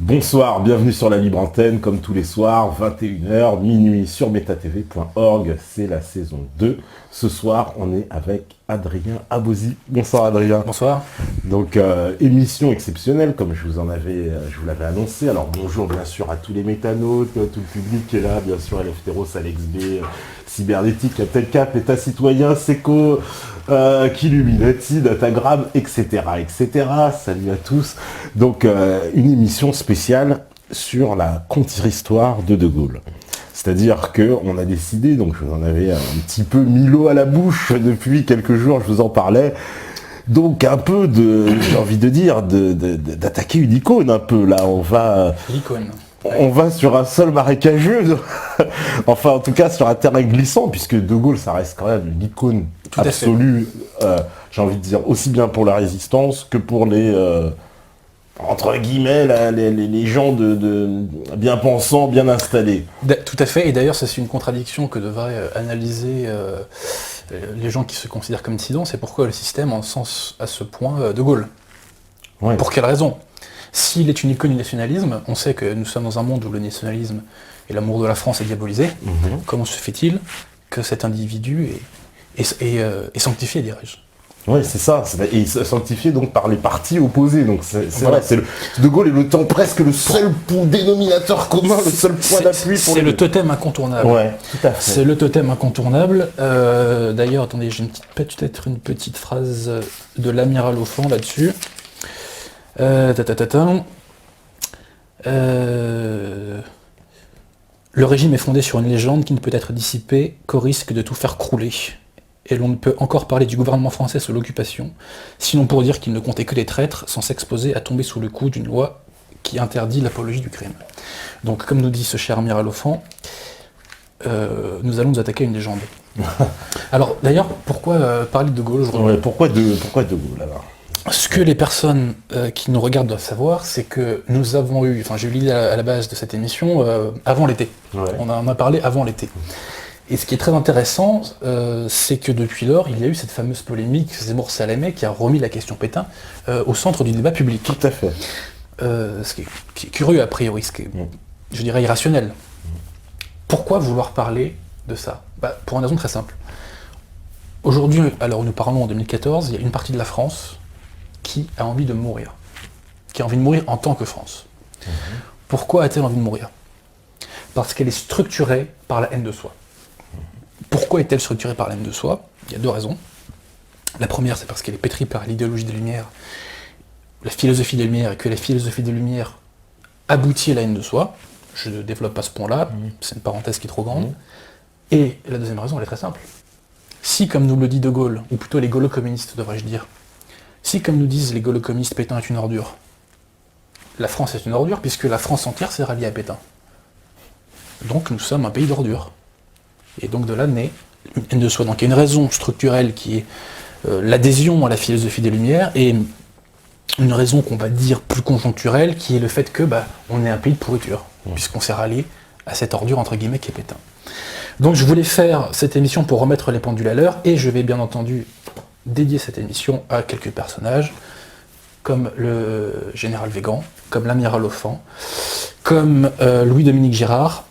Bonsoir, bienvenue sur la Libre Antenne, comme tous les soirs, 21h, minuit sur metatv.org, c'est la saison 2. Ce soir, on est avec Adrien Abosi. Bonsoir Adrien. Bonsoir. Donc, émission exceptionnelle, comme je vous l'avais annoncé. Alors, bonjour bien sûr à tous les métanautes, tout le public qui est là, bien sûr, Eleftheros, Alex B, Cybernétique, Captain Cap, État Citoyen, Seco, Killuminati, Datagram, etc., etc. Salut à tous. Donc, une émission spéciale sur la contre-histoire de Gaulle. C'est-à-dire qu'on a décidé, donc je vous en avais un petit peu mis l'eau à la bouche depuis quelques jours, je vous en parlais, donc un peu j'ai envie de dire, d'attaquer une icône un peu. Là, L'icône. On va sur un sol marécageux, enfin en tout cas sur un terrain glissant, puisque De Gaulle, ça reste quand même une icône absolue, j'ai envie de dire, aussi bien pour la résistance que pour les... entre guillemets, les gens de bien pensants, bien installés. Tout à fait, et d'ailleurs ça c'est une contradiction que devraient analyser les gens qui se considèrent comme dissidents, c'est pourquoi le système encense à ce point De Gaulle. Ouais. Pour quelle raison ? S'il est une icône du nationalisme, on sait que nous sommes dans un monde où le nationalisme et l'amour de la France est diabolisé. Comment se fait-il que cet individu est sanctifié, dirais-je ? Oui, c'est ça, et sanctifié donc par les partis opposés. Donc c'est voilà. Vrai, De Gaulle est presque le seul dénominateur commun, le seul point d'appui pour c'est le totem incontournable. Ouais, tout à fait. C'est le totem incontournable. D'ailleurs, attendez, j'ai peut-être une petite phrase de l'amiral Offand là-dessus. Le régime est fondé sur une légende qui ne peut être dissipée qu'au risque de tout faire crouler. Et l'on ne peut encore parler du gouvernement français sous l'occupation, sinon pour dire qu'il ne comptait que les traîtres sans s'exposer à tomber sous le coup d'une loi qui interdit l'apologie du crime. Donc, comme nous dit ce cher amiral Offand, nous allons nous attaquer à une légende. Alors, d'ailleurs, pourquoi parler de De Gaulle aujourd'hui ? Pourquoi De Gaulle alors ? Ce que les personnes qui nous regardent doivent savoir, c'est que nous avons eu, j'ai eu l'idée à la base de cette émission avant l'été. Ouais. On en a parlé avant l'été. Et ce qui est très intéressant, c'est que depuis lors, il y a eu cette fameuse polémique Zemmour-Salamé qui a remis la question Pétain au centre du débat public. Tout à fait. Ce qui est curieux a priori, ce qui est, je dirais, irrationnel. Pourquoi vouloir parler de ça ? Pour une raison très simple. Aujourd'hui, alors nous parlons en 2014, il y a une partie de la France qui a envie de mourir. Qui a envie de mourir en tant que France. Pourquoi a-t-elle envie de mourir ? Parce qu'elle est structurée par la haine de soi. Pourquoi est-elle structurée par la haine de soi ? Il y a deux raisons. La première, c'est parce qu'elle est pétrie par l'idéologie des Lumières, la philosophie des Lumières, et que la philosophie des Lumières aboutit à la haine de soi. Je ne développe pas ce point-là, c'est une parenthèse qui est trop grande. Et la deuxième raison, elle est très simple. Si, comme nous le dit De Gaulle, ou plutôt les gaulo-communistes, devrais-je dire, si, comme nous disent les gaulo-communistes, Pétain est une ordure, la France est une ordure, puisque la France entière s'est ralliée à Pétain. Donc nous sommes un pays d'ordures. Et donc de là naît une haine de soi. Donc il y a une raison structurelle qui est l'adhésion à la philosophie des Lumières, et une raison qu'on va dire plus conjoncturelle, qui est le fait que on est un pays de pourriture, puisqu'on s'est rallié à cette ordure entre guillemets qui est Pétain. Donc je voulais faire cette émission pour remettre les pendules à l'heure, et je vais bien entendu dédier cette émission à quelques personnages, comme le général Weygand, comme l'amiral Offand, comme Louis-Dominique Girard,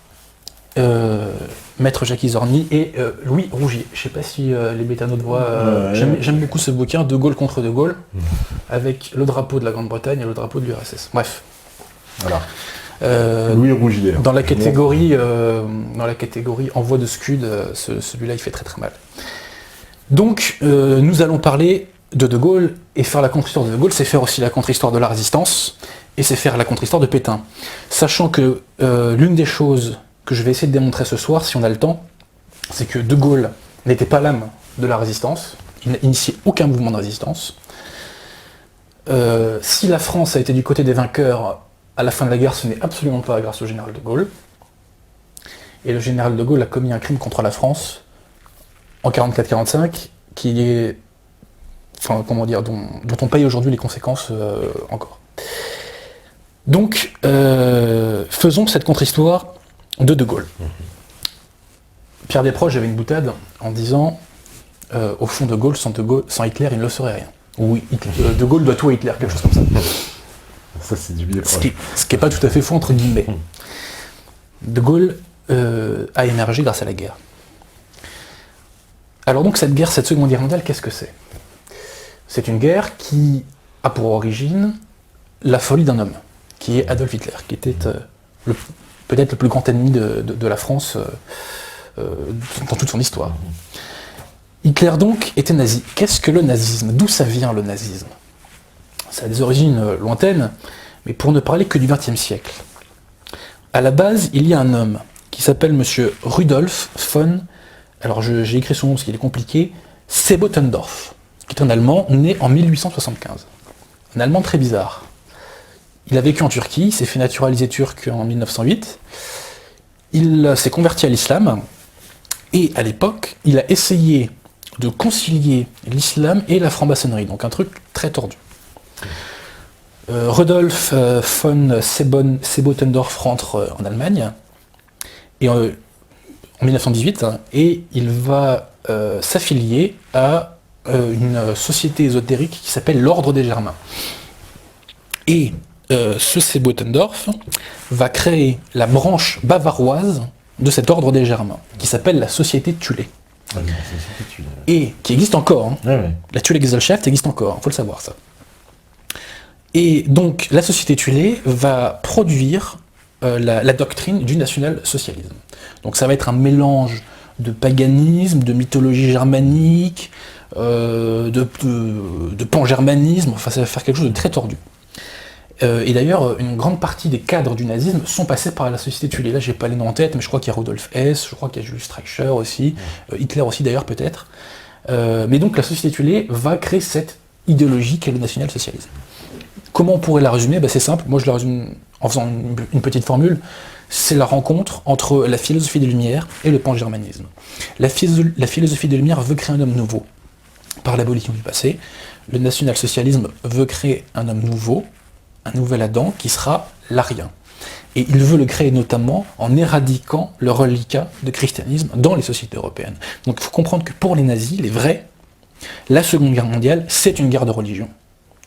Maître Jacques Izorni et Louis Rougier. Je ne sais pas si les métanautes voient... J'aime beaucoup ce bouquin, De Gaulle contre De Gaulle, avec le drapeau de la Grande-Bretagne et le drapeau de l'URSS. Bref. Voilà. Louis Rougier. Dans la catégorie envoi de scud, celui-là il fait très très mal. Donc nous allons parler de Gaulle, et faire la contre-histoire de Gaulle, c'est faire aussi la contre-histoire de la résistance, et c'est faire la contre-histoire de Pétain. Sachant que l'une des choses que je vais essayer de démontrer ce soir, si on a le temps, c'est que De Gaulle n'était pas l'âme de la résistance, il n'a initié aucun mouvement de résistance. Si la France a été du côté des vainqueurs à la fin de la guerre, ce n'est absolument pas grâce au général De Gaulle. Et le général De Gaulle a commis un crime contre la France en 1944-1945, qui est, dont on paye aujourd'hui les conséquences encore. Donc, faisons cette contre-histoire de Gaulle. Pierre Desproges avait une boutade en disant au fond, De Gaulle, sans Hitler, il ne le serait rien. Ou De Gaulle doit tout à Hitler, quelque chose comme ça. Ça, c'est du bien. Ce qui n'est pas tout à fait faux, entre guillemets. De Gaulle a émergé grâce à la guerre. Alors donc cette guerre, cette Seconde Guerre mondiale, qu'est-ce que c'est? C'est une guerre qui a pour origine la folie d'un homme, qui est Adolf Hitler, qui était peut-être le plus grand ennemi de la France dans toute son histoire. Hitler donc était nazi. Qu'est-ce que le nazisme? D'où ça vient le nazisme? Ça a des origines lointaines, mais pour ne parler que du XXe siècle. À la base, il y a un homme qui s'appelle monsieur Rudolf von, alors j'ai écrit son nom parce qu'il est compliqué, Sebottendorf, qui est un Allemand né en 1875. Un Allemand très bizarre. Il a vécu en Turquie, il s'est fait naturaliser turc en 1908, il s'est converti à l'islam, et à l'époque, il a essayé de concilier l'islam et la franc-maçonnerie, donc un truc très tordu. Rudolf von Sebottendorf rentre en Allemagne, et en 1918, et il va s'affilier à une société ésotérique qui s'appelle l'Ordre des Germains. Et ce Sebottendorf va créer la branche bavaroise de cet Ordre des Germains, qui s'appelle la Société Thulé. Et qui existe encore. La Thulé-Gesellschaft existe encore, il faut le savoir ça. Et donc la Société Thulé va produire la doctrine du national-socialisme. Donc ça va être un mélange de paganisme, de mythologie germanique, de pan-germanisme, enfin ça va faire quelque chose de très tordu. Et d'ailleurs, une grande partie des cadres du nazisme sont passés par la Société Thulé. Là, j'ai pas les noms en tête, mais je crois qu'il y a Rudolf Hess, je crois qu'il y a Julius Streicher aussi, Hitler aussi d'ailleurs peut-être. Mais donc la Société Thulé va créer cette idéologie qu'est le national-socialisme. Comment on pourrait la résumer? C'est simple, moi je la résume en faisant une petite formule. C'est la rencontre entre la philosophie des Lumières et le pan-germanisme. La philosophie des Lumières veut créer un homme nouveau par l'abolition du passé. Le national-socialisme veut créer un homme nouveau, un nouvel Adam qui sera l'arien. Et il veut le créer notamment en éradiquant le reliquat de christianisme dans les sociétés européennes. Donc il faut comprendre que pour les nazis, les vrais, la Seconde Guerre mondiale, c'est une guerre de religion.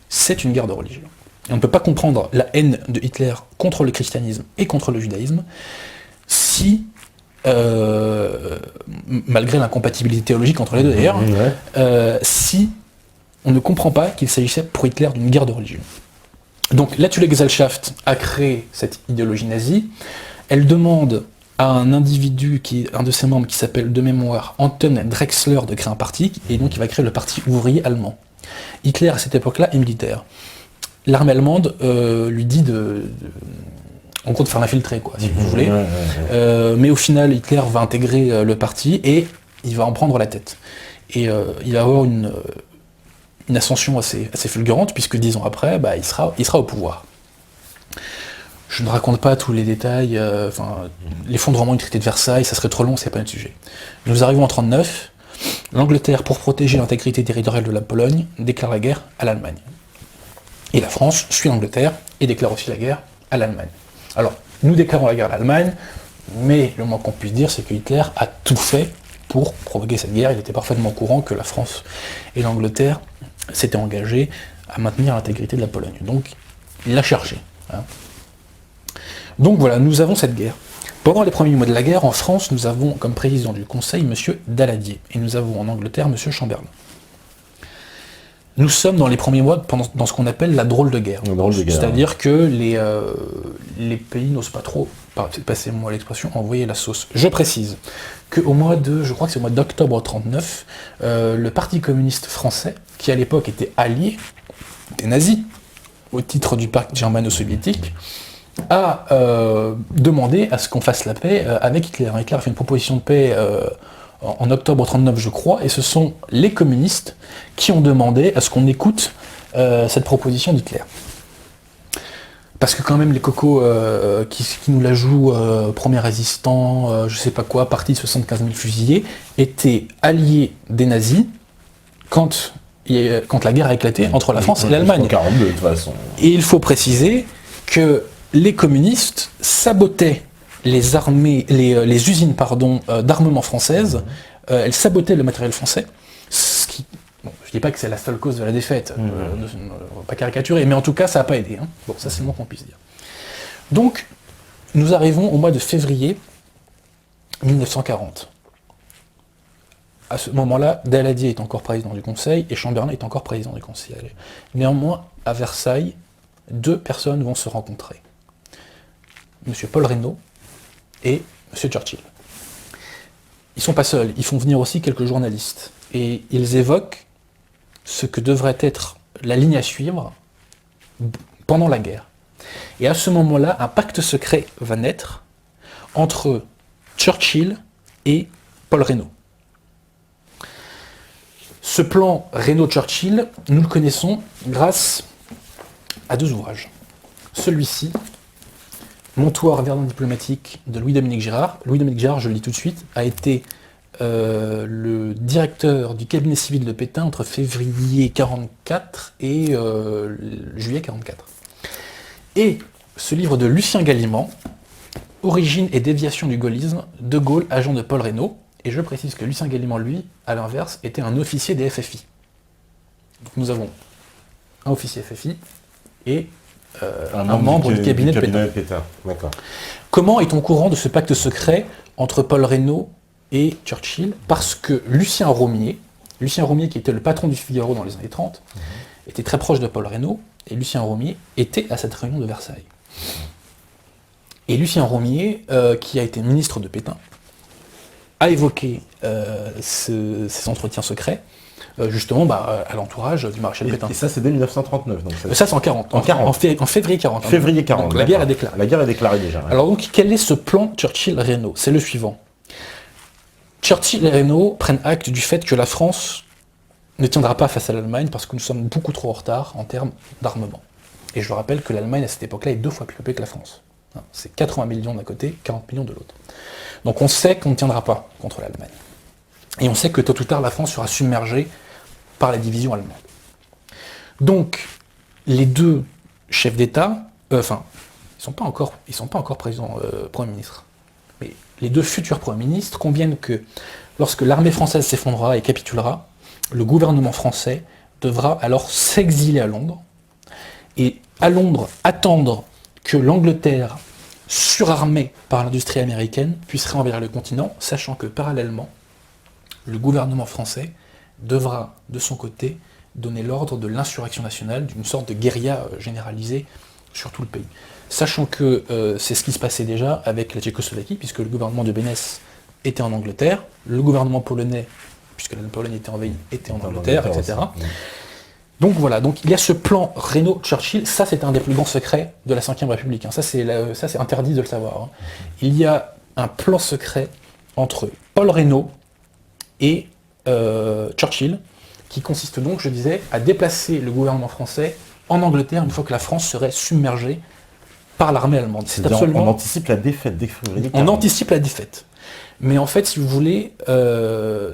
C'est une guerre de religion. Et on ne peut pas comprendre la haine de Hitler contre le christianisme et contre le judaïsme si, malgré l'incompatibilité théologique entre les deux d'ailleurs, si on ne comprend pas qu'il s'agissait pour Hitler d'une guerre de religion. Donc la Thulé-Gesellschaft a créé cette idéologie nazie. Elle demande à un individu, un de ses membres qui s'appelle de mémoire Anton Drexler, de créer un parti, et donc il va créer le parti ouvrier allemand. Hitler à cette époque-là est militaire. L'armée allemande lui dit en gros de faire l'infiltrer, quoi, si vous voulez. Mais au final, Hitler va intégrer le parti et il va en prendre la tête. Et il va avoir une ascension assez fulgurante, puisque 10 ans après, il sera au pouvoir. Je ne raconte pas tous les détails, l'effondrement du traité de Versailles, ça serait trop long, c'est pas un sujet. Nous arrivons en 1939, l'Angleterre, pour protéger l'intégrité territoriale de la Pologne, déclare la guerre à l'Allemagne. Et la France suit l'Angleterre et déclare aussi la guerre à l'Allemagne. Alors, nous déclarons la guerre à l'Allemagne, mais le moins qu'on puisse dire, c'est que Hitler a tout fait pour provoquer cette guerre. Il était parfaitement au courant que la France et l'Angleterre s'étaient engagés à maintenir l'intégrité de la Pologne. Donc, il l'a cherché. Donc voilà, nous avons cette guerre. Pendant les premiers mois de la guerre, en France, nous avons comme président du Conseil M. Daladier, et nous avons en Angleterre M. Chamberlain. Nous sommes dans les premiers mois dans ce qu'on appelle la drôle de guerre. C'est-à-dire que les pays n'osent pas trop, passez-moi l'expression, envoyer la sauce. Je précise qu'au mois de, je crois que c'est au mois d'octobre 1939, le Parti communiste français, qui à l'époque était allié des nazis, au titre du pacte germano-soviétique, a demandé à ce qu'on fasse la paix avec Hitler. Hitler a fait une proposition de paix en octobre 1939, je crois, et ce sont les communistes qui ont demandé à ce qu'on écoute cette proposition d'Hitler. Parce que quand même les cocos qui nous la jouent, premier résistant, je sais pas quoi, parti de 75 000 fusillés, étaient alliés des nazis quand la guerre a éclaté entre la France et l'Allemagne. 1942 de toute façon. Et il faut préciser que les communistes sabotaient les armées, les usines d'armement françaises, elles sabotaient le matériel français, ce qui, Je dis pas que c'est la seule cause de la défaite, on va pas caricaturer, mais en tout cas, ça n'a pas aidé. Hein. Bon, ça c'est le moins qu'on puisse dire. Donc, nous arrivons au mois de février 1940. À ce moment-là, Daladier est encore président du Conseil et Chamberlain est encore président du Conseil. Néanmoins, à Versailles, deux personnes vont se rencontrer. M. Paul Reynaud et M. Churchill. Ils ne sont pas seuls, ils font venir aussi quelques journalistes. Et ils évoquent ce que devrait être la ligne à suivre pendant la guerre. Et à ce moment-là, un pacte secret va naître entre Churchill et Paul Reynaud. Ce plan Reynaud-Churchill, nous le connaissons grâce à deux ouvrages. Celui-ci, Montoire, Verdun diplomatique de Louis-Dominique Girard. Louis-Dominique Girard, je le dis tout de suite, a été le directeur du cabinet civil de Pétain entre février 1944 et juillet 1944. Et ce livre de Lucien Gallimand, Origine et déviation du gaullisme, De Gaulle, agent de Paul Reynaud. Et je précise que Lucien Gallimand, lui, à l'inverse, était un officier des FFI. Donc nous avons un officier FFI et un membre du cabinet de Pétain. D'accord. Comment est-on au courant de ce pacte secret entre Paul Reynaud et Churchill? Parce que Lucien Romier, qui était le patron du Figaro dans les années 30, était très proche de Paul Reynaud, et Lucien Romier était à cette réunion de Versailles. Et Lucien Romier, qui a été ministre de Pétain, a évoqué ces entretiens secrets, justement à l'entourage du maréchal Pétain. Et ça, c'est dès 1939. Donc ça, c'est en 40. En février 40. Février 40. Donc la guerre est déclarée. La guerre est déclarée déjà. Ouais. Alors donc, quel est ce plan Churchill-Reynaud? C'est le suivant. Churchill et Reynaud prennent acte du fait que la France ne tiendra pas face à l'Allemagne parce que nous sommes beaucoup trop en retard en termes d'armement. Et je rappelle que l'Allemagne, à cette époque-là, est 2 fois plus peuplée que la France. C'est 80 millions d'un côté, 40 millions de l'autre. Donc on sait qu'on ne tiendra pas contre l'Allemagne. Et on sait que tôt ou tard, la France sera submergée par la division allemande. Donc, les deux chefs d'État, ils ne sont pas encore présidents, Premier ministre, mais les deux futurs Premiers ministres conviennent que lorsque l'armée française s'effondrera et capitulera, le gouvernement français devra alors s'exiler à Londres, et à Londres attendre que l'Angleterre, surarmée par l'industrie américaine, puisse réenvahir le continent, sachant que parallèlement, le gouvernement français devra, de son côté, donner l'ordre de l'insurrection nationale, d'une sorte de guérilla généralisée sur tout le pays. Sachant que c'est ce qui se passait déjà avec la Tchécoslovaquie, puisque le gouvernement de Bénès était en Angleterre, le gouvernement polonais, puisque la Pologne était envahie, était en Angleterre, etc. Aussi. Donc voilà, donc il y a ce plan Reynaud-Churchill, ça c'est un des plus grands secrets de la Ve République, hein. Ça c'est interdit de le savoir. Hein. Il y a un plan secret entre Paul Reynaud et Churchill, qui consiste donc, je disais, à déplacer le gouvernement français en Angleterre une fois que la France serait submergée par l'armée allemande. C'est absolument... On anticipe la défaite. On anticipe la défaite. Mais en fait, si vous voulez,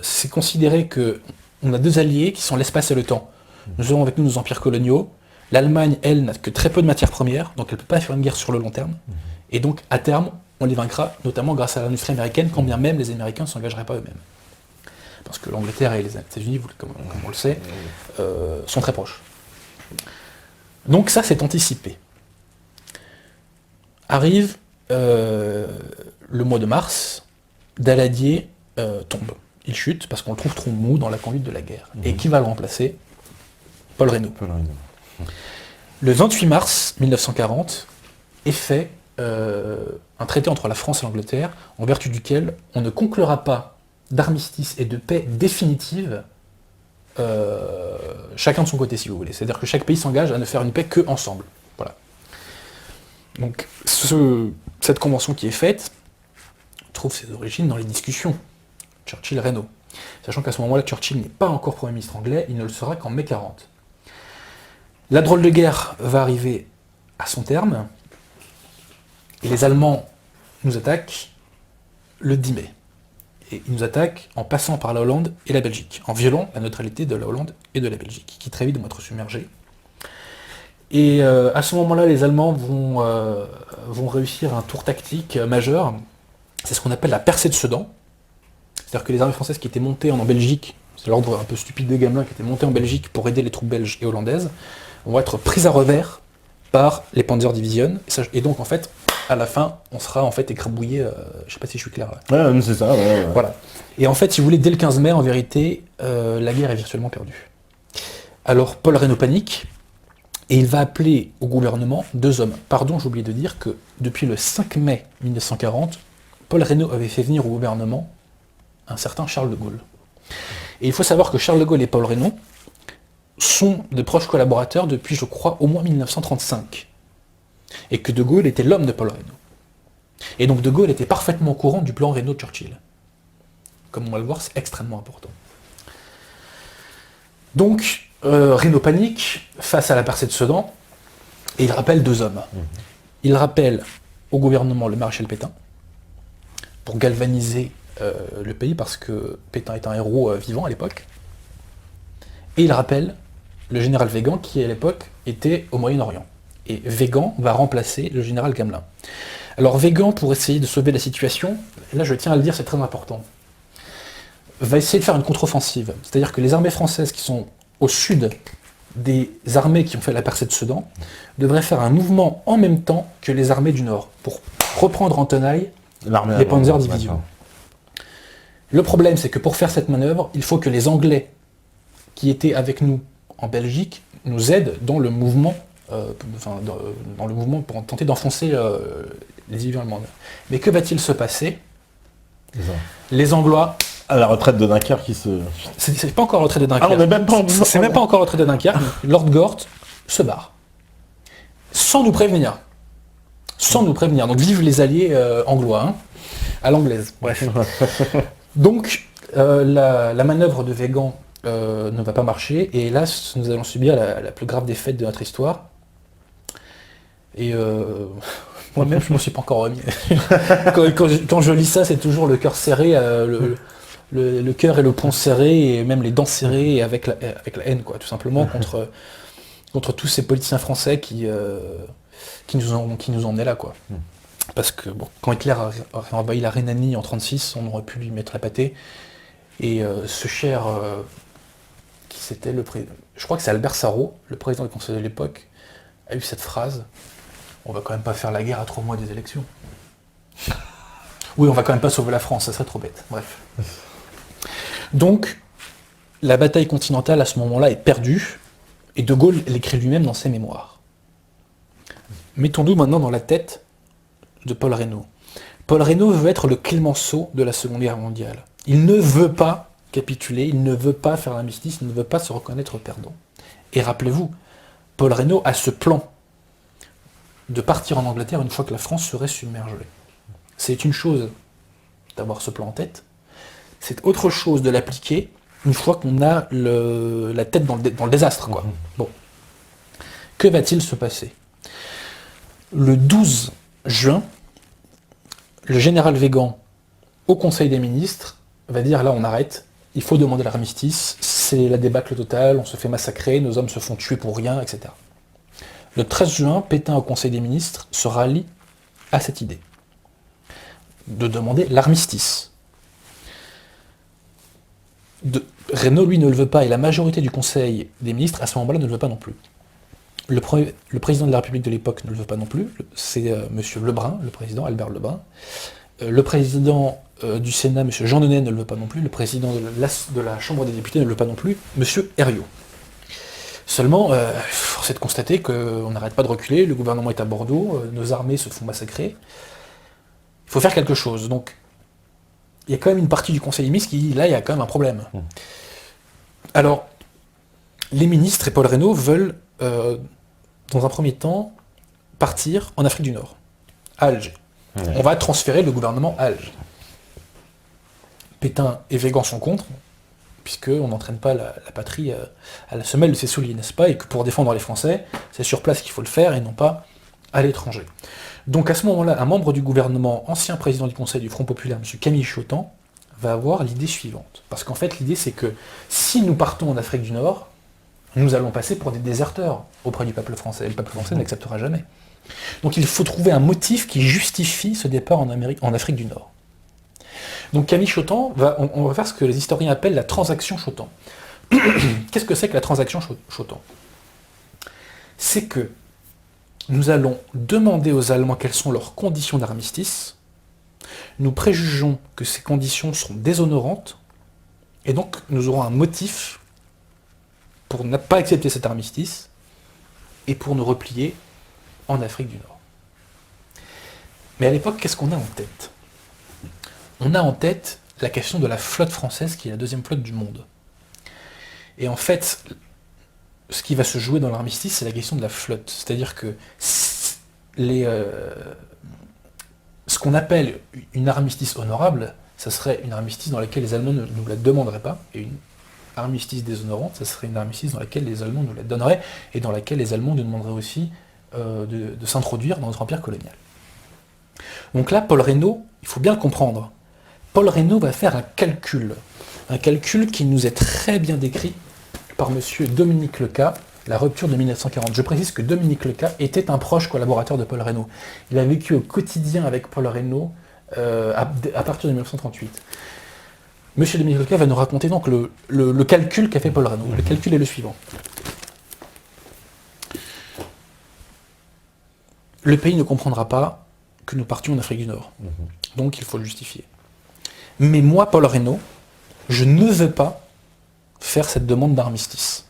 c'est considéré qu'on a deux alliés qui sont l'espace et le temps. Nous avons avec nous nos empires coloniaux. L'Allemagne, elle, n'a que très peu de matières premières, donc elle ne peut pas faire une guerre sur le long terme. Et donc, à terme, on les vaincra, notamment grâce à l'industrie américaine, quand bien même les Américains ne s'engageraient pas eux-mêmes. Parce que l'Angleterre et les États-Unis, comme on le sait, sont très proches. Donc ça, c'est anticipé. Arrive le mois de mars, Daladier tombe. Il chute parce qu'on le trouve trop mou dans la conduite de la guerre. Et qui va le remplacer? Paul Reynaud. Le 28 mars 1940 est fait un traité entre la France et l'Angleterre, en vertu duquel on ne conclura pas d'armistice et de paix définitive, chacun de son côté, si vous voulez. C'est-à-dire que chaque pays s'engage à ne faire une paix qu'ensemble. Voilà. Donc, cette convention qui est faite trouve ses origines dans les discussions Churchill-Reynaud. Sachant qu'à ce moment-là, Churchill n'est pas encore Premier ministre anglais, il ne le sera qu'en mai 40. La drôle de guerre va arriver à son terme, et les Allemands nous attaquent le 10 mai. Et ils nous attaquent en passant par la Hollande et la Belgique, en violant la neutralité de la Hollande et de la Belgique, qui très vite vont être submergés. Et à ce moment-là, les Allemands vont réussir un tour tactique majeur, c'est ce qu'on appelle la percée de Sedan. C'est-à-dire que les armées françaises qui étaient montées en Belgique, c'est l'ordre un peu stupide des Gamelins qui étaient montés en Belgique pour aider les troupes belges et hollandaises, vont être prises à revers par les Panzerdivision. Et donc, en fait, à la fin, on sera en fait écrabouillé. Je sais pas si je suis clair. Ouais, c'est ça. Ouais. Voilà. Et en fait, si vous voulez, dès le 15 mai, en vérité, la guerre est virtuellement perdue. Alors, Paul Reynaud panique, et il va appeler au gouvernement 2 hommes. Pardon, j'ai oublié de dire que depuis le 5 mai 1940, Paul Reynaud avait fait venir au gouvernement un certain Charles de Gaulle. Et il faut savoir que Charles de Gaulle et Paul Reynaud sont de proches collaborateurs depuis, je crois, au moins 1935. Et que de Gaulle était l'homme de Paul Reynaud. Et donc de Gaulle était parfaitement au courant du plan Reynaud-Churchill. Comme on va le voir, c'est extrêmement important. Donc, Reynaud panique face à la percée de Sedan, et il rappelle 2 hommes. Il rappelle au gouvernement le maréchal Pétain, pour galvaniser le pays, parce que Pétain est un héros vivant à l'époque. Et il rappelle le général Weygand, qui à l'époque était au Moyen-Orient. Et Weygand va remplacer le général Gamelin. Alors Weygand, pour essayer de sauver la situation, là je tiens à le dire, c'est très important, va essayer de faire une contre-offensive. C'est-à-dire que les armées françaises qui sont au sud des armées qui ont fait la percée de Sedan devraient faire un mouvement en même temps que les armées du nord, pour reprendre en tenaille les Panzerdivision. Le problème, c'est que pour faire cette manœuvre, il faut que les Anglais qui étaient avec nous en Belgique nous aident dans le mouvement, pour tenter d'enfoncer les divisions allemandes. Mais que va-t-il se passer? Les Anglois... À la retraite de Dunkerque qui se... C'est pas encore retraite de Dunkerque. Ah, on n'est même pas... C'est même pas encore retraite de Dunkerque. Lord Gort se barre. Sans nous prévenir. Sans nous prévenir. Donc vive les alliés anglois, hein, à l'anglaise. Bref. Donc la manœuvre de Weygand ne va pas marcher, et hélas, nous allons subir la plus grave défaite de notre histoire. Et moi-même, je ne m'en suis pas encore remis. quand je lis ça, c'est toujours le cœur serré, le cœur et le poing serré, et même les dents serrées, et avec la haine, quoi, tout simplement, contre tous ces politiciens français qui nous ont emmenés là, quoi. Parce que bon, quand Hitler a envahi la Rhénanie en 1936, on aurait pu lui mettre la pâtée. Et ce cher, qui c'était je crois que c'est Albert Sarraut, le président du Conseil de l'époque, a eu cette phrase: on va quand même pas faire la guerre à 3 mois des élections. Oui, on va quand même pas sauver la France, ça serait trop bête. Bref. Donc, la bataille continentale à ce moment-là est perdue, et De Gaulle l'écrit lui-même dans ses mémoires. Mettons-nous maintenant dans la tête de Paul Reynaud. Paul Reynaud veut être le Clémenceau de la Seconde Guerre mondiale. Il ne veut pas capituler, il ne veut pas faire l'armistice, il ne veut pas se reconnaître perdant. Et rappelez-vous, Paul Reynaud a ce plan de partir en Angleterre une fois que la France serait submergée. C'est une chose d'avoir ce plan en tête, c'est autre chose de l'appliquer une fois qu'on a la tête dans le désastre, quoi. Bon. Que va-t-il se passer? Le 12 juin, le général Weygand, au Conseil des ministres, va dire: là on arrête, il faut demander l'armistice, c'est la débâcle totale, on se fait massacrer, nos hommes se font tuer pour rien, etc. Le 13 juin, Pétain au Conseil des ministres se rallie à cette idée de demander l'armistice. Reynaud, lui, ne le veut pas, et la majorité du Conseil des ministres, à ce moment-là, ne le veut pas non plus. Le président de la République de l'époque ne le veut pas non plus, c'est M. Lebrun, le président, Albert Lebrun. Le président du Sénat, M. Jean Nenet, ne le veut pas non plus. Le président de la Chambre des députés ne le veut pas non plus, M. Herriot. Seulement, force est de constater qu'on n'arrête pas de reculer, le gouvernement est à Bordeaux, nos armées se font massacrer. Il faut faire quelque chose. Donc, il y a quand même une partie du Conseil des ministres qui dit, là, il y a quand même un problème. Alors, les ministres et Paul Reynaud veulent, dans un premier temps, partir en Afrique du Nord, à Alger. On va transférer le gouvernement à Alger. Pétain et Weygand sont contre, puisqu'on n'entraîne pas la patrie à la semelle de ses souliers, n'est-ce pas? Et que pour défendre les Français, c'est sur place qu'il faut le faire et non pas à l'étranger. Donc à ce moment-là, un membre du gouvernement, ancien président du Conseil du Front Populaire, M. Camille Chautemps, va avoir l'idée suivante. Parce qu'en fait, l'idée c'est que si nous partons en Afrique du Nord, nous allons passer pour des déserteurs auprès du peuple français. Et le peuple français n'acceptera jamais. Donc il faut trouver un motif qui justifie ce départ en Afrique du Nord. Donc Camille Chotan, on va faire ce que les historiens appellent la transaction Chotan. Qu'est-ce que c'est que la transaction Chotan? C'est que nous allons demander aux Allemands quelles sont leurs conditions d'armistice, nous préjugeons que ces conditions sont déshonorantes, et donc nous aurons un motif pour ne pas accepter cet armistice, et pour nous replier en Afrique du Nord. Mais à l'époque, qu'est-ce qu'on a en tête? On a en tête la question de la flotte française, qui est la deuxième flotte du monde. Et en fait, ce qui va se jouer dans l'armistice, c'est la question de la flotte. C'est-à-dire que ce qu'on appelle une armistice honorable, ça serait une armistice dans laquelle les Allemands ne nous la demanderaient pas, et une armistice déshonorante, ça serait une armistice dans laquelle les Allemands nous la donneraient, et dans laquelle les Allemands nous demanderaient aussi de s'introduire dans notre empire colonial. Donc là, Paul Reynaud, il faut bien le comprendre, Paul Reynaud va faire un calcul qui nous est très bien décrit par monsieur Dominique Lecat, la rupture de 1940. Je précise que Dominique Lecat était un proche collaborateur de Paul Reynaud. Il a vécu au quotidien avec Paul Reynaud à partir de 1938. Monsieur Dominique Lecat va nous raconter donc le calcul qu'a fait Paul Reynaud. Le calcul est le suivant. Le pays ne comprendra pas que nous partions en Afrique du Nord. Donc il faut le justifier. Mais moi, Paul Reynaud, je ne veux pas faire cette demande d'armistice.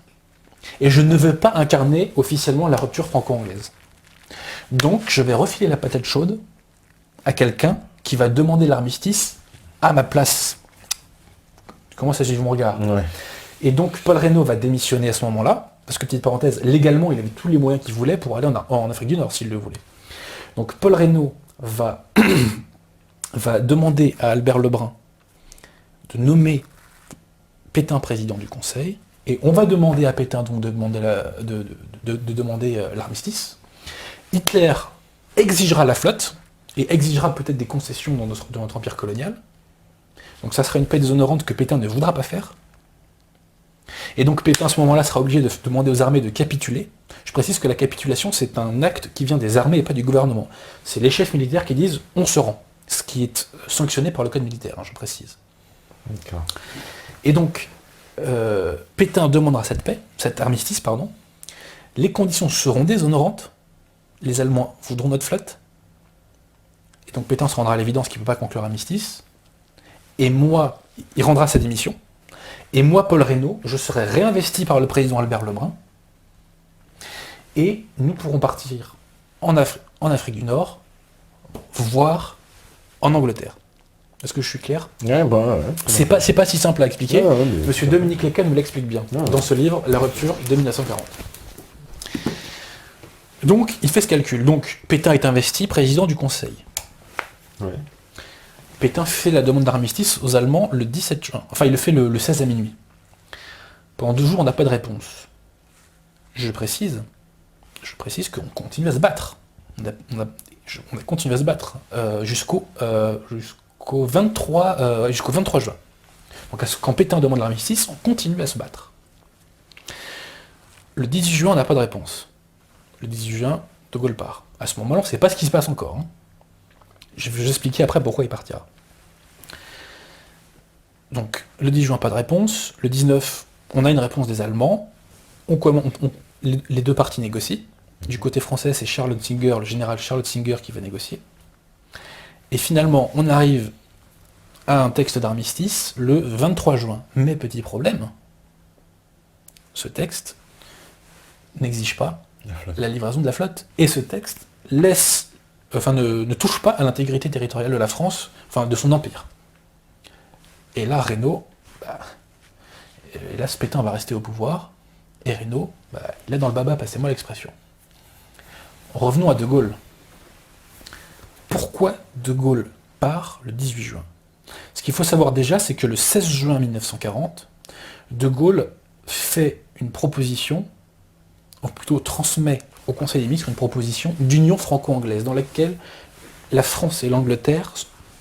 Et je ne veux pas incarner officiellement la rupture franco-anglaise. Donc je vais refiler la patate chaude à quelqu'un qui va demander l'armistice à ma place. Comment ça, j'ai mon regard? Ouais. Et donc Paul Reynaud va démissionner à ce moment-là, parce que, petite parenthèse, légalement, il avait tous les moyens qu'il voulait pour aller en Afrique du Nord, s'il le voulait. Donc Paul Reynaud va demander à Albert Lebrun de nommer Pétain président du Conseil, et on va demander à Pétain donc de demander l'armistice. Hitler exigera la flotte, et exigera peut-être des concessions dans notre empire colonial. Donc ça sera une paix déshonorante que Pétain ne voudra pas faire. Et donc Pétain, à ce moment-là, sera obligé de demander aux armées de capituler. Je précise que la capitulation, c'est un acte qui vient des armées et pas du gouvernement. C'est les chefs militaires qui disent « on se rend », ce qui est sanctionné par le code militaire, je précise. D'accord. Et donc, Pétain demandera cet armistice, les conditions seront déshonorantes, les Allemands voudront notre flotte, et donc Pétain se rendra à l'évidence qu'il ne peut pas conclure armistice, et moi, il rendra sa démission, et moi, Paul Reynaud, je serai réinvesti par le président Albert Lebrun, et nous pourrons partir en Afrique du Nord, voire en Angleterre. Est-ce que je suis clair? Ouais. C'est pas si simple à expliquer. Mais Monsieur Dominique Lecat nous l'explique bien dans ce livre, La rupture de 1940. Donc, il fait ce calcul. Donc, Pétain est investi président du Conseil. Ouais. Pétain fait la demande d'armistice aux Allemands le 17 juin. Enfin, il le fait le 16 à minuit. Pendant 2 jours, on n'a pas de réponse. Je précise qu'on continue à se battre. On a continué à se battre jusqu'au 23 juin. Donc quand Pétain demande l'armistice, on continue à se battre. Le 18 juin, on n'a pas de réponse. Le 18 juin, De Gaulle part. À ce moment-là, on ne sait pas ce qui se passe encore. Je vais vous expliquer après pourquoi il partira. Donc, le 10 juin, pas de réponse. Le 19, on a une réponse des Allemands. Les deux parties négocient. Du côté français, c'est le général Charlotte Singer qui va négocier. Et finalement, on arrive à un texte d'armistice le 23 juin. Mais petit problème, ce texte n'exige pas la livraison de la flotte. Et ce texte ne touche pas à l'intégrité territoriale de la France, de son empire. Et là, Reynaud, hélas, Pétain va rester au pouvoir, et Reynaud, il est dans le baba, passez-moi l'expression. Revenons à De Gaulle. Pourquoi De Gaulle part le 18 juin? Ce qu'il faut savoir déjà, c'est que le 16 juin 1940, De Gaulle fait une proposition, ou plutôt transmet au Conseil des ministres une proposition d'union franco-anglaise, dans laquelle la France et l'Angleterre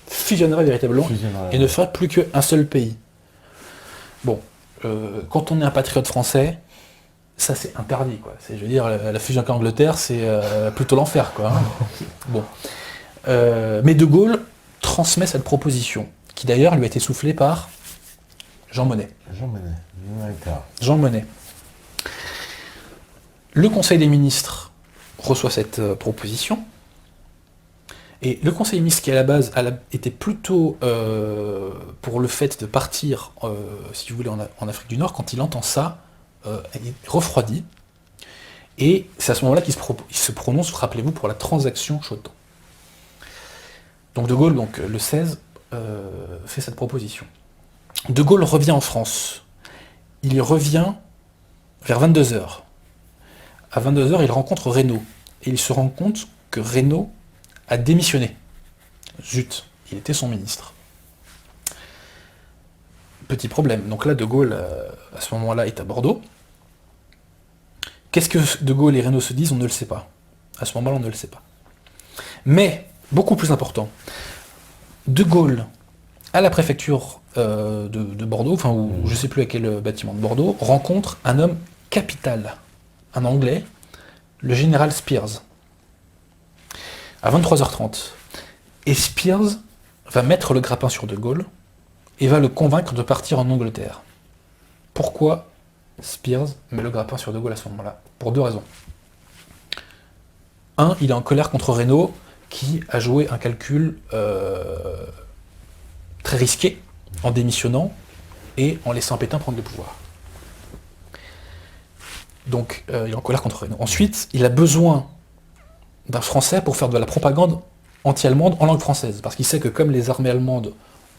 fusionneraient véritablement et ne feraient plus qu'un seul pays. Bon, quand on est un patriote français, ça c'est interdit, quoi. Je veux dire, la fusion avec l'Angleterre, c'est plutôt l'enfer, quoi. Bon. Mais De Gaulle transmet cette proposition. qui d'ailleurs lui a été soufflé par Jean Monnet. Jean Monnet. Le Conseil des ministres reçoit cette proposition, et le Conseil des ministres, qui à la base était plutôt pour le fait de partir, si vous voulez, en Afrique du Nord, quand il entend ça, il est refroidi, et c'est à ce moment-là qu'il se prononce, rappelez-vous, pour la transaction Chotan. Donc De Gaulle, le 16, fait cette proposition. De Gaulle revient en France. Il y revient vers 22h. À 22h, il rencontre Reynaud. Et il se rend compte que Reynaud a démissionné. Zut, il était son ministre. Petit problème. Donc là, De Gaulle, à ce moment-là, est à Bordeaux. Qu'est-ce que De Gaulle et Reynaud se disent? On ne le sait pas. À ce moment-là, on ne le sait pas. Mais, beaucoup plus important, De Gaulle, à la préfecture de Bordeaux, enfin, ou je ne sais plus à quel bâtiment de Bordeaux, rencontre un homme capital, un Anglais, le général Spears, à 23h30. Et Spears va mettre le grappin sur De Gaulle et va le convaincre de partir en Angleterre. Pourquoi Spears met le grappin sur De Gaulle à ce moment-là? Pour 2 raisons. Un, il est en colère contre Reynaud, qui a joué un calcul très risqué en démissionnant et en laissant Pétain prendre le pouvoir. Donc il est en colère contre Reynaud. Ensuite, il a besoin d'un Français pour faire de la propagande anti-allemande en langue française, parce qu'il sait que comme les armées allemandes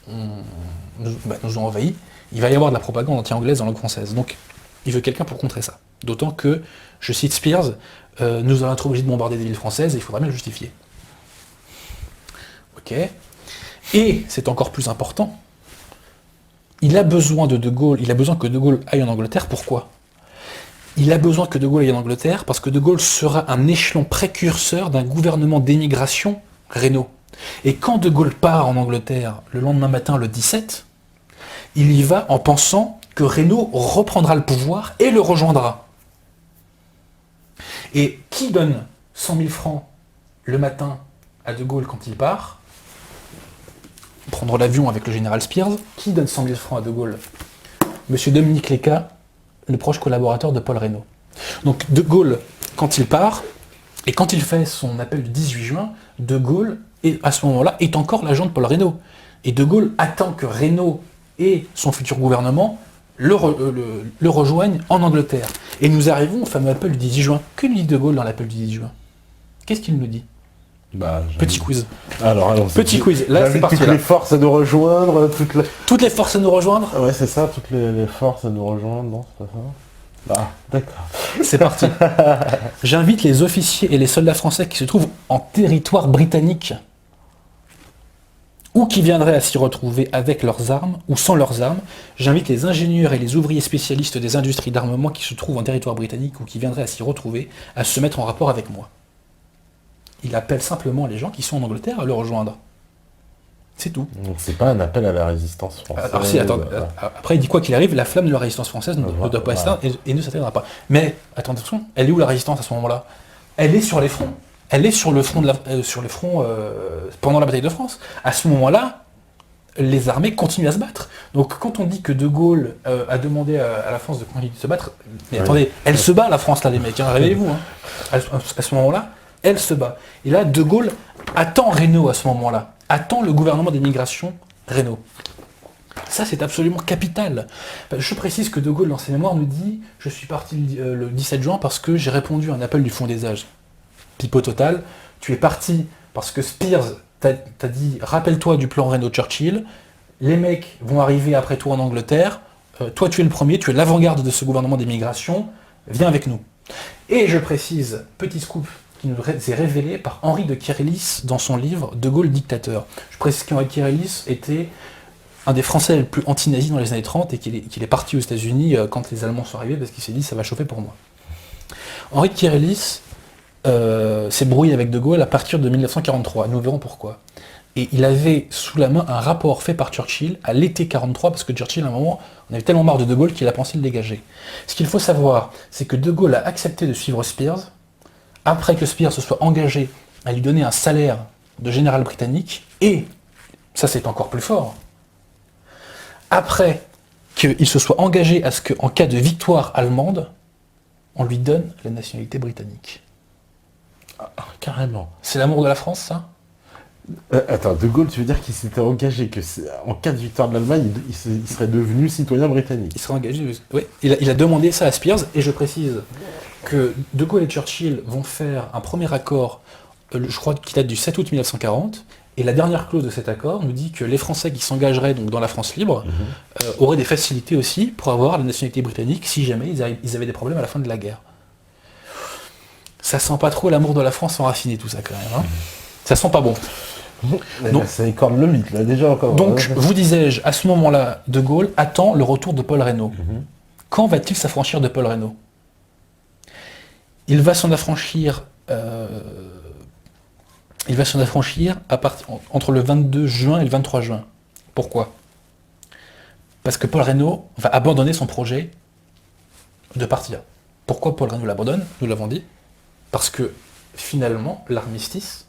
nous ont envahis, il va y avoir de la propagande anti-anglaise en langue française. Donc il veut quelqu'un pour contrer ça. D'autant que, je cite Spears, nous allons être obligés de bombarder des villes françaises et il faudra bien le justifier. Ok. Et, c'est encore plus important, il a besoin que De Gaulle aille en Angleterre. Pourquoi? Il a besoin que De Gaulle aille en Angleterre parce que De Gaulle sera un échelon précurseur d'un gouvernement d'émigration Reynaud. Et quand De Gaulle part en Angleterre le lendemain matin, le 17, il y va en pensant que Reynaud reprendra le pouvoir et le rejoindra. Et qui donne 100 000 francs le matin à De Gaulle quand il part? Prendre l'avion avec le général Spears. Qui donne 100 000 francs à De Gaulle? Monsieur Dominique Léca, le proche collaborateur de Paul Reynaud. Donc De Gaulle, quand il part, et quand il fait son appel du 18 juin, De Gaulle, à ce moment-là, est encore l'agent de Paul Reynaud. Et De Gaulle attend que Reynaud et son futur gouvernement le rejoignent en Angleterre. Et nous arrivons au fameux appel du 18 juin. Que nous dit De Gaulle dans l'appel du 18 juin? Qu'est-ce qu'il nous dit? Petit quiz. Alors, petit quiz. Là, c'est parti. Toutes les forces à nous rejoindre. Toutes les forces à nous rejoindre. Ouais, c'est ça, toutes les forces à nous rejoindre. Non, c'est pas ça. Ah, d'accord. C'est parti. J'invite les officiers et les soldats français qui se trouvent en territoire britannique ou qui viendraient à s'y retrouver avec leurs armes ou sans leurs armes. J'invite les ingénieurs et les ouvriers spécialistes des industries d'armement qui se trouvent en territoire britannique ou qui viendraient à s'y retrouver à se mettre en rapport avec moi. Il appelle simplement les gens qui sont en Angleterre à le rejoindre. C'est tout. Donc c'est pas un appel à la résistance française. Alors si, attends, après il dit quoi qu'il arrive, la flamme de la résistance française ne doit pas être et ne s'atteindra pas. Mais, attention, elle est où la résistance à ce moment-là? Elle est sur les fronts. Elle est sur le front, pendant la bataille de France. À ce moment-là, les armées continuent à se battre. Donc quand on dit que De Gaulle a demandé à la France de continuer de se battre, mais attendez, elle se bat la France là les mecs, hein, réveillez-vous. Hein. À ce moment-là, elle se bat. Et là, De Gaulle attend Reynaud à ce moment-là, attend le gouvernement d'émigration Reynaud. Ça, c'est absolument capital. Je précise que De Gaulle, dans ses mémoires, nous dit « Je suis parti le 17 juin parce que j'ai répondu à un appel du Fond des âges. » Pipeau total, tu es parti parce que Spears t'a dit « Rappelle-toi du plan Reynaud-Churchill, les mecs vont arriver après toi en Angleterre, toi tu es le premier, tu es l'avant-garde de ce gouvernement d'émigration, viens avec nous. » Et je précise, petit scoop, qui nous est révélé par Henri de Kérélis dans son livre « De Gaulle dictateur ». Je précise qu'Henri de Kérélis était un des Français les plus anti-nazis dans les années 30 et qu'il est parti aux États-Unis quand les Allemands sont arrivés parce qu'il s'est dit « ça va chauffer pour moi ». Henri de Kérélis s'est brouillé avec De Gaulle à partir de 1943, nous verrons pourquoi. Et il avait sous la main un rapport fait par Churchill à l'été 43, parce que Churchill, à un moment, on avait tellement marre de Gaulle qu'il a pensé le dégager. Ce qu'il faut savoir, c'est que De Gaulle a accepté de suivre Spears, après que Spears se soit engagé à lui donner un salaire de général britannique, et, ça c'est encore plus fort, après qu'il se soit engagé à ce qu'en cas de victoire allemande, on lui donne la nationalité britannique. Carrément. C'est l'amour de la France, ça? Attends, De Gaulle, tu veux dire qu'il s'était engagé que en cas de victoire de l'Allemagne, il serait devenu citoyen britannique? Il serait engagé, oui. Il a demandé ça à Spears, et je précise que De Gaulle et Churchill vont faire un premier accord, je crois qu'il date du 7 août 1940, et la dernière clause de cet accord nous dit que les Français qui s'engageraient donc dans la France libre auraient des facilités aussi pour avoir la nationalité britannique si jamais ils avaient des problèmes à la fin de la guerre. Ça sent pas trop l'amour de la France enraciné tout ça quand même. Hein. Ça sent pas bon. Donc, ça écorne le mythe là déjà encore. Donc, vous disais-je, à ce moment-là, De Gaulle attend le retour de Paul Reynaud. Quand va-t-il s'affranchir de Paul Reynaud? Il va s'en affranchir entre le 22 juin et le 23 juin. Pourquoi? Parce que Paul Reynaud va abandonner son projet de partir. Pourquoi Paul Reynaud l'abandonne? Nous l'avons dit. Parce que finalement, l'armistice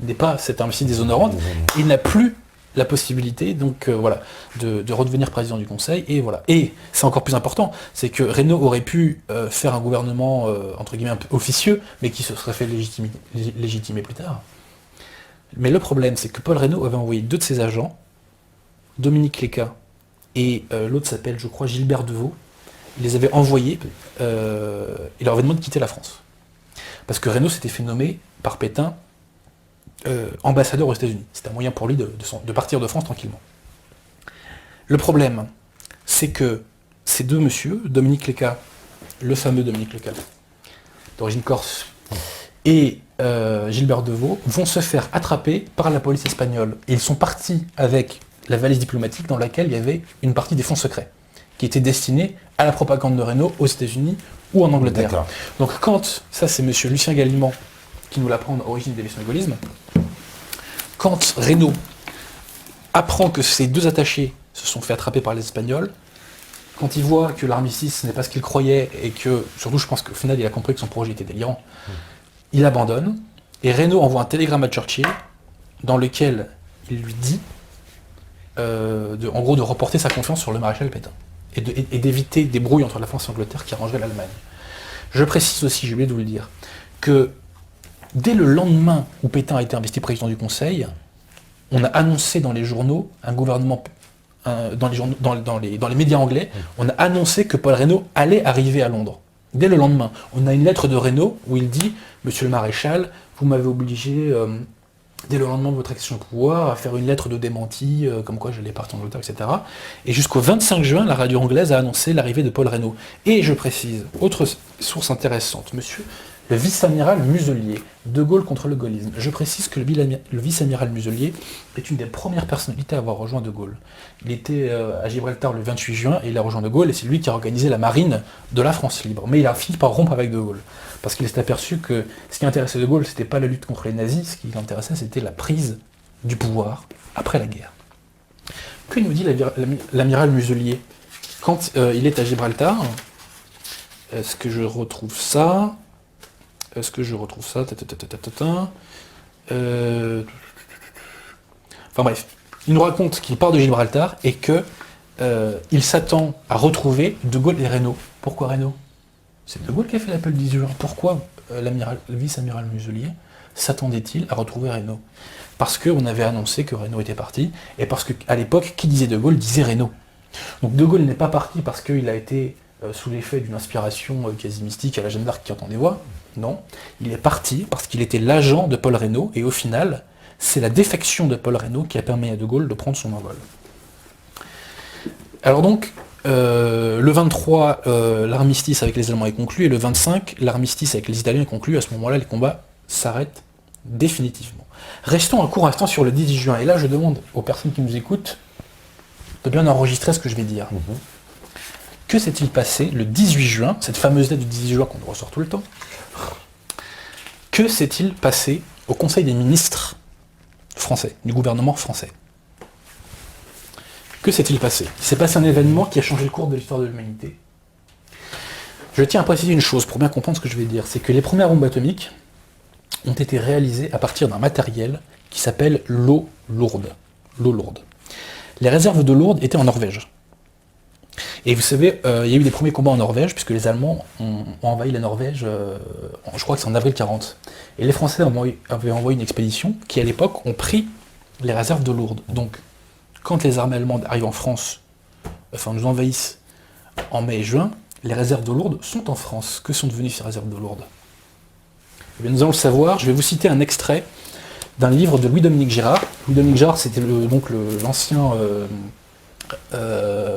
n'est pas cet armistice déshonorant. Il n'a plus la possibilité donc de redevenir président du Conseil. Et voilà. Et c'est encore plus important, c'est que Reynaud aurait pu faire un gouvernement entre guillemets un peu officieux, mais qui se serait fait légitimer plus tard. Mais le problème, c'est que Paul Reynaud avait envoyé 2 de ses agents, Dominique Léca et l'autre s'appelle, je crois, Gilbert Deveau. Il les avait envoyés, il leur avait demandé de quitter la France. Parce que Reynaud s'était fait nommer par Pétain ambassadeur aux États-Unis. C'était un moyen pour lui de partir de France tranquillement. Le problème, c'est que ces 2 messieurs, Dominique Léca, le fameux Dominique Léca, d'origine corse, et Gilbert Deveau, vont se faire attraper par la police espagnole. Et ils sont partis avec la valise diplomatique dans laquelle il y avait une partie des fonds secrets, qui étaient destinés à la propagande de Reynaud aux États-Unis ou en Angleterre. D'accord. Donc quand, ça c'est monsieur Lucien Gallimand qui nous l'apprend à Origine des leçons de gaullisme, quand Reynaud apprend que ces 2 attachés se sont fait attraper par les Espagnols, quand il voit que l'armistice n'est pas ce qu'il croyait et que, surtout je pense qu'au final il a compris que son projet était délirant, il abandonne et Reynaud envoie un télégramme à Churchill dans lequel il lui dit en gros de reporter sa confiance sur le maréchal Pétain et d'éviter des brouilles entre la France et l'Angleterre qui arrangeraient l'Allemagne. Je précise aussi, j'ai oublié de vous le dire, que dès le lendemain où Pétain a été investi président du Conseil, on a annoncé dans les journaux un gouvernement, dans les médias anglais, on a annoncé que Paul Reynaud allait arriver à Londres. Dès le lendemain, on a une lettre de Reynaud où il dit « Monsieur le maréchal, vous m'avez obligé, dès le lendemain de votre action au pouvoir, à faire une lettre de démenti, comme quoi j'allais partir en Angleterre, etc. » Et jusqu'au 25 juin, la radio anglaise a annoncé l'arrivée de Paul Reynaud. Et je précise, autre source intéressante, monsieur, le vice-amiral Muselier, De Gaulle contre le gaullisme. Je précise que le vice-amiral Muselier est une des premières personnalités à avoir rejoint De Gaulle. Il était à Gibraltar le 28 juin et il a rejoint De Gaulle et c'est lui qui a organisé la marine de la France libre. Mais il a fini par rompre avec De Gaulle. Parce qu'il s'est aperçu que ce qui intéressait De Gaulle, c'était pas la lutte contre les nazis, ce qui l'intéressait, c'était la prise du pouvoir après la guerre. Que nous dit l'amiral Muselier quand il est à Gibraltar? Est-ce que je retrouve ça? Enfin bref, il nous raconte qu'il part de Gibraltar et que il s'attend à retrouver De Gaulle et Reynaud. Pourquoi Reynaud? C'est De Gaulle qui a fait l'appel 18 juin. Pourquoi le vice-amiral Muselier s'attendait-il à retrouver Reynaud? Parce qu'on avait annoncé que Reynaud était parti, et parce qu'à l'époque, qui disait De Gaulle disait Reynaud. Donc De Gaulle n'est pas parti parce qu'il a été sous l'effet d'une inspiration quasi mystique à la Jeanne d'Arc qui entend des voix. Non, il est parti parce qu'il était l'agent de Paul Reynaud, et au final, c'est la défection de Paul Reynaud qui a permis à De Gaulle de prendre son envol. Alors donc, le 23, l'armistice avec les Allemands est conclu, et le 25, l'armistice avec les Italiens est conclu. À ce moment-là, les combats s'arrêtent définitivement. Restons un court instant sur le 18 juin, et là je demande aux personnes qui nous écoutent de bien enregistrer ce que je vais dire. Que s'est-il passé le 18 juin, cette fameuse date du 18 juin qu'on nous ressort tout le temps? Que s'est-il passé au Conseil des ministres français, du gouvernement français? Que s'est-il passé? Il s'est passé un événement qui a changé le cours de l'histoire de l'humanité. Je tiens à préciser une chose pour bien comprendre ce que je vais dire, c'est que les premières bombes atomiques ont été réalisées à partir d'un matériel qui s'appelle l'eau lourde. L'eau lourde. les réserves de Lourdes étaient en Norvège. Et vous savez, il y a eu des premiers combats en Norvège, puisque les Allemands ont envahi la Norvège, je crois que c'est en avril 40. Et les Français avaient envoyé une expédition qui, à l'époque, ont pris les réserves de Lourdes. Donc, quand les armées allemandes arrivent en France, enfin nous envahissent en mai et juin, les réserves de Lourdes sont en France. Que sont devenues ces réserves de Lourdes? Eh bien, nous allons le savoir. Je vais vous citer un extrait d'un livre de Louis-Dominique Gérard. Louis-Dominique Gérard, c'était l'ancien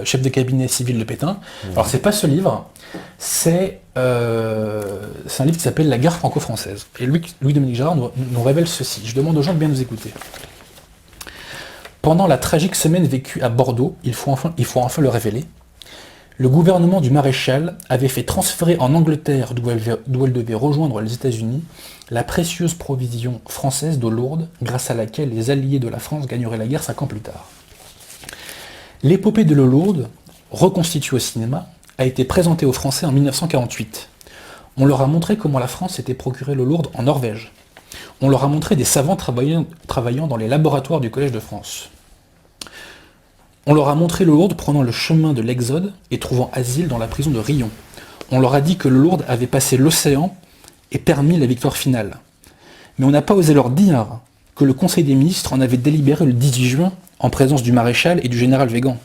chef de cabinet civil de Pétain. Alors, c'est pas ce livre, c'est un livre qui s'appelle La guerre franco-française. Et Louis-Dominique Gérard nous révèle ceci. Je demande aux gens de bien nous écouter. Pendant la tragique semaine vécue à Bordeaux, il faut enfin le révéler, le gouvernement du maréchal avait fait transférer en Angleterre, d'où elle devait rejoindre les États-Unis, la précieuse provision française de Lourdes, grâce à laquelle les alliés de la France gagneraient la guerre 5 ans plus tard. L'épopée de Lourdes, reconstituée au cinéma, a été présentée aux Français en 1948. On leur a montré comment la France s'était procuré le Lourdes en Norvège. On leur a montré des savants travaillant dans les laboratoires du Collège de France. On leur a montré le Lourdes prenant le chemin de l'Exode et trouvant asile dans la prison de Rion. On leur a dit que le Lourdes avait passé l'océan et permis la victoire finale. Mais on n'a pas osé leur dire que le Conseil des ministres en avait délibéré le 18 juin en présence du maréchal et du général Végan.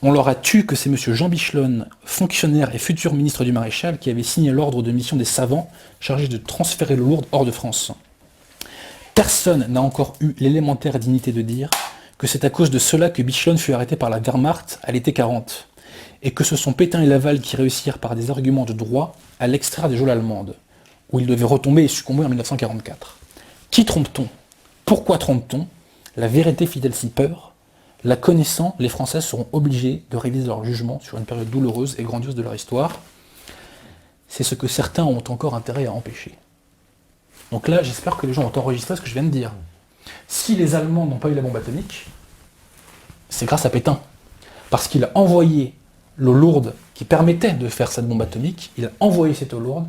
On leur a tué que c'est M. Jean Bichelonne, fonctionnaire et futur ministre du maréchal, qui avait signé l'ordre de mission des savants chargés de transférer le Lourdes hors de France. Personne n'a encore eu l'élémentaire dignité de dire que c'est à cause de cela que Bichelonne fut arrêté par la Wehrmacht à l'été 40, et que ce sont Pétain et Laval qui réussirent par des arguments de droit à l'extraire des geôles allemandes, où il devait retomber et succomber en 1944. Qui trompe-t-on? Pourquoi trompe-t-on? La vérité fit-elle si peur? La connaissant, les Français seront obligés de réviser leur jugement sur une période douloureuse et grandiose de leur histoire. C'est ce que certains ont encore intérêt à empêcher. Donc là, j'espère que les gens ont enregistré ce que je viens de dire. Si les Allemands n'ont pas eu la bombe atomique, c'est grâce à Pétain. Parce qu'il a envoyé l'eau lourde qui permettait de faire cette bombe atomique, il a envoyé cette eau lourde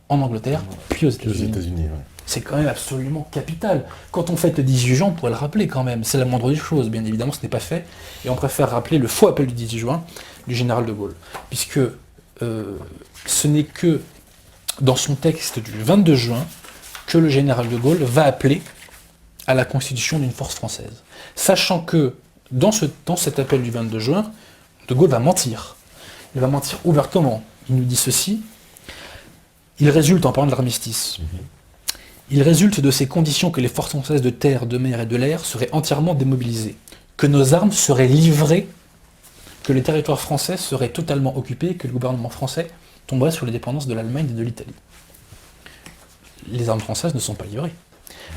en Angleterre, puis aux États-Unis. Ouais. C'est quand même absolument capital. Quand on fête le 18 juin, on pourrait le rappeler quand même. C'est la moindre des choses. Bien évidemment, ce n'est pas fait. Et on préfère rappeler le faux appel du 18 juin du général de Gaulle. Puisque ce n'est que dans son texte du 22 juin que le général de Gaulle va appeler à la constitution d'une force française. Sachant que dans cet appel du 22 juin, de Gaulle va mentir. Il va mentir ouvertement. Il nous dit ceci. Il résulte, en parlant de l'armistice, il résulte de ces conditions que les forces françaises de terre, de mer et de l'air seraient entièrement démobilisées, que nos armes seraient livrées, que les territoires français seraient totalement occupés, que le gouvernement français tomberait sur les dépendances de l'Allemagne et de l'Italie. Les armes françaises ne sont pas livrées.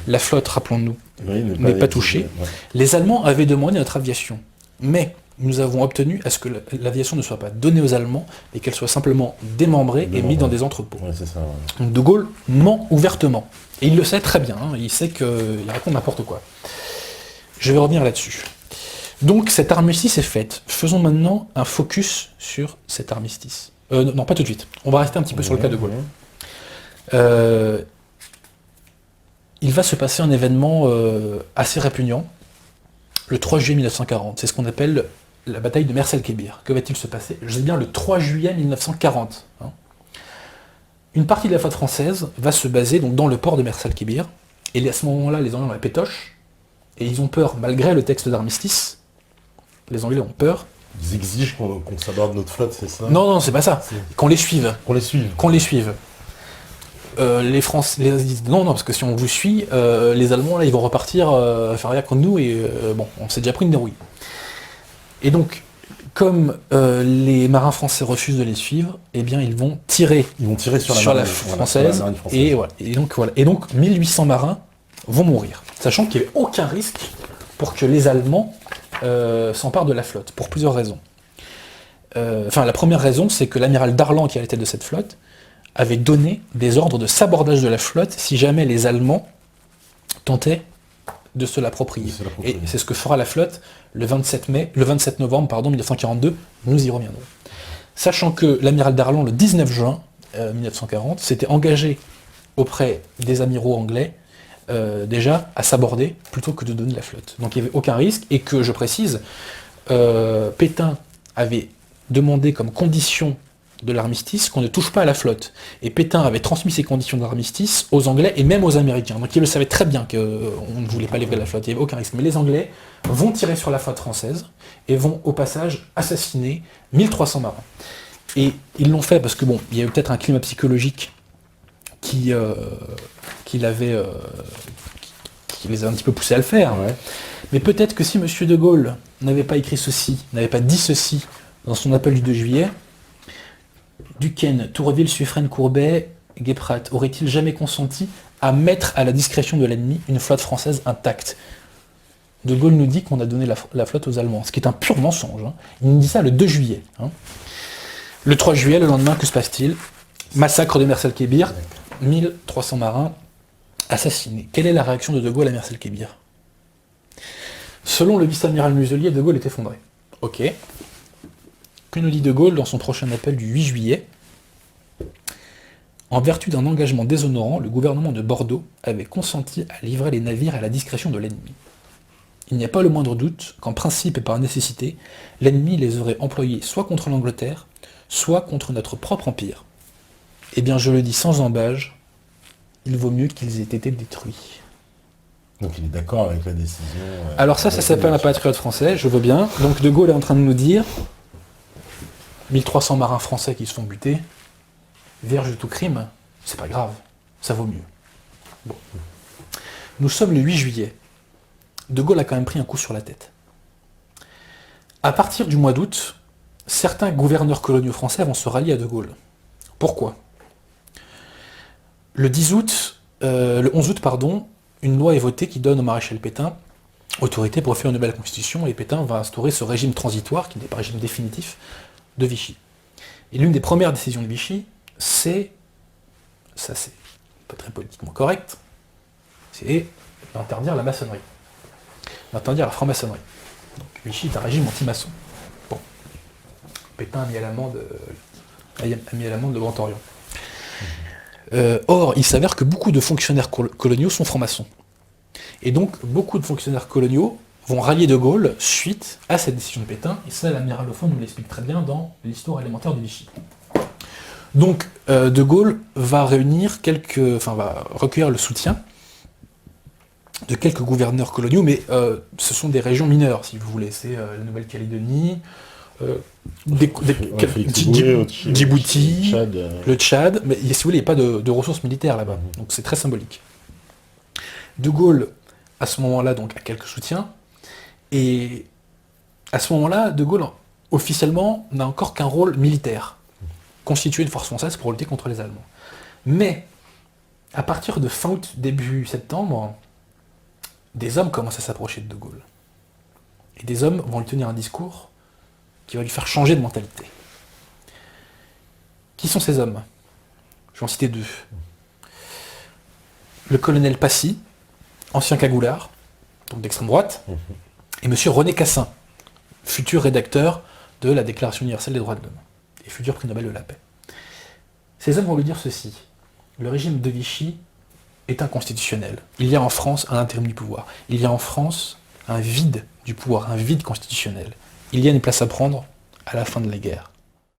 La flotte, rappelons-nous, n'est pas touchée. Ouais. Les Allemands avaient demandé notre aviation, mais nous avons obtenu à ce que l'aviation ne soit pas donnée aux Allemands, mais qu'elle soit simplement démembrée et mise dans des entrepôts. Ouais, c'est ça, ouais. Donc de Gaulle ment ouvertement. Et il le sait très bien, hein, il sait qu'il raconte n'importe quoi. Je vais revenir là-dessus. Donc cette armistice est faite. Faisons maintenant un focus sur cet armistice. Non, pas tout de suite. On va rester un petit peu sur le cas de Gaulle. Il va se passer un événement assez répugnant, le 3 juillet 1940. C'est ce qu'on appelle la bataille de Mersel-Kébir. Que va-t-il se passer? Je dis bien le 3 juillet 1940. Hein. Une partie de la flotte française va se baser donc, dans le port de Mersel-Kébir, et à ce moment-là, les Anglais ont la pétoche, et ils ont peur, malgré le texte d'armistice, les Anglais ont peur. Ils exigent qu'on s'aborde notre flotte, c'est ça? Non, c'est pas ça. Qu'on les suive. Qu'on les suive. Qu'on les suive. Les Français disent non, parce que si on vous suit, les Allemands là, ils vont repartir faire rien contre nous et bon, on s'est déjà pris une dérouille. Et donc, comme les marins français refusent de les suivre, eh bien ils vont tirer sur la française, et voilà. Et donc 1800 marins vont mourir, sachant qu'il n'y avait aucun risque pour que les Allemands s'emparent de la flotte, pour plusieurs raisons. La première raison, c'est que l'amiral Darlan, qui est à la tête de cette flotte, avait donné des ordres de sabordage de la flotte si jamais les Allemands tentaient de se l'approprier. Et c'est ce que fera la flotte le 27 novembre 1942, nous y reviendrons. Sachant que l'amiral Darlan, le 19 juin 1940, s'était engagé auprès des amiraux anglais déjà à s'aborder plutôt que de donner la flotte. Donc il n'y avait aucun risque, et que, je précise, Pétain avait demandé comme condition de l'armistice qu'on ne touche pas à la flotte. Et Pétain avait transmis ces conditions de l'armistice aux Anglais et même aux Américains. Donc il le savait très bien qu'on ne voulait pas livrer la flotte, il n'y avait aucun risque. Mais les Anglais vont tirer sur la flotte française et vont au passage assassiner 1300 marins. Et ils l'ont fait parce que bon, il y a eu peut-être un climat psychologique qui les a un petit peu poussés à le faire. Ouais. Mais peut-être que si M. de Gaulle n'avait pas écrit ceci, n'avait pas dit ceci dans son appel du 2 juillet, Duquesne, Tourville, Suffren, Courbet, Guéprat auraient-ils jamais consenti à mettre à la discrétion de l'ennemi une flotte française intacte? De Gaulle nous dit qu'on a donné la flotte aux Allemands, ce qui est un pur mensonge. Hein. Il nous dit ça le 2 juillet. Hein. Le 3 juillet, le lendemain, que se passe-t-il? Massacre de Mers-el-Kébir, 1300 marins assassinés. Quelle est la réaction de Gaulle à Mers-el-Kébir? Selon le vice-amiral Muselier, de Gaulle est effondré. Ok. Que nous dit de Gaulle dans son prochain appel du 8 juillet? En vertu d'un engagement déshonorant, le gouvernement de Bordeaux avait consenti à livrer les navires à la discrétion de l'ennemi. Il n'y a pas le moindre doute qu'en principe et par nécessité, l'ennemi les aurait employés soit contre l'Angleterre, soit contre notre propre empire. Eh bien, je le dis sans embâge, il vaut mieux qu'ils aient été détruits. Donc il est d'accord avec la décision. Alors ça s'appelle un patriote français, je veux bien. Donc de Gaulle est en train de nous dire 1300 marins français qui se font buter, vierge de tout crime, c'est pas grave, ça vaut mieux. Bon. Nous sommes le 8 juillet. De Gaulle a quand même pris un coup sur la tête. À partir du mois d'août, certains gouverneurs coloniaux français vont se rallier à De Gaulle. Pourquoi? Le 11 août, une loi est votée qui donne au maréchal Pétain autorité pour faire une nouvelle constitution, et Pétain va instaurer ce régime transitoire, qui n'est pas un régime définitif, de Vichy. Et l'une des premières décisions de Vichy, c'est, ça c'est pas très politiquement correct, c'est d'interdire la maçonnerie, d'interdire la franc-maçonnerie. Donc Vichy est un régime anti-maçon. Bon. Pétain a mis à l'amende le Grand Orient. Or, il s'avère que beaucoup de fonctionnaires coloniaux sont francs-maçons. Et donc, beaucoup de fonctionnaires coloniaux vont rallier De Gaulle suite à cette décision de Pétain, et ça, l'amiral Lafond nous l'explique très bien dans l'histoire élémentaire de Vichy. Donc, De Gaulle va va recueillir le soutien de quelques gouverneurs coloniaux, mais ce sont des régions mineures, si vous voulez. C'est la Nouvelle-Calédonie, Djibouti, le Tchad, mais si vous voulez, il n'y a pas de ressources militaires là-bas, donc c'est très symbolique. De Gaulle, à ce moment-là, donc, a quelques soutiens, et à ce moment-là, De Gaulle, officiellement, n'a encore qu'un rôle militaire, constituer une force française pour lutter contre les Allemands. Mais, à partir de fin août, début septembre, des hommes commencent à s'approcher de Gaulle. Et des hommes vont lui tenir un discours qui va lui faire changer de mentalité. Qui sont ces hommes? Je vais en citer deux. Le colonel Passy, ancien cagoulard, donc d'extrême droite, et monsieur René Cassin, futur rédacteur de la Déclaration universelle des droits de l'homme, et futur prix Nobel de la paix. Ces hommes vont lui dire ceci: le régime de Vichy est inconstitutionnel. Il y a en France un intérim du pouvoir. Il y a en France un vide du pouvoir, un vide constitutionnel. Il y a une place à prendre à la fin de la guerre.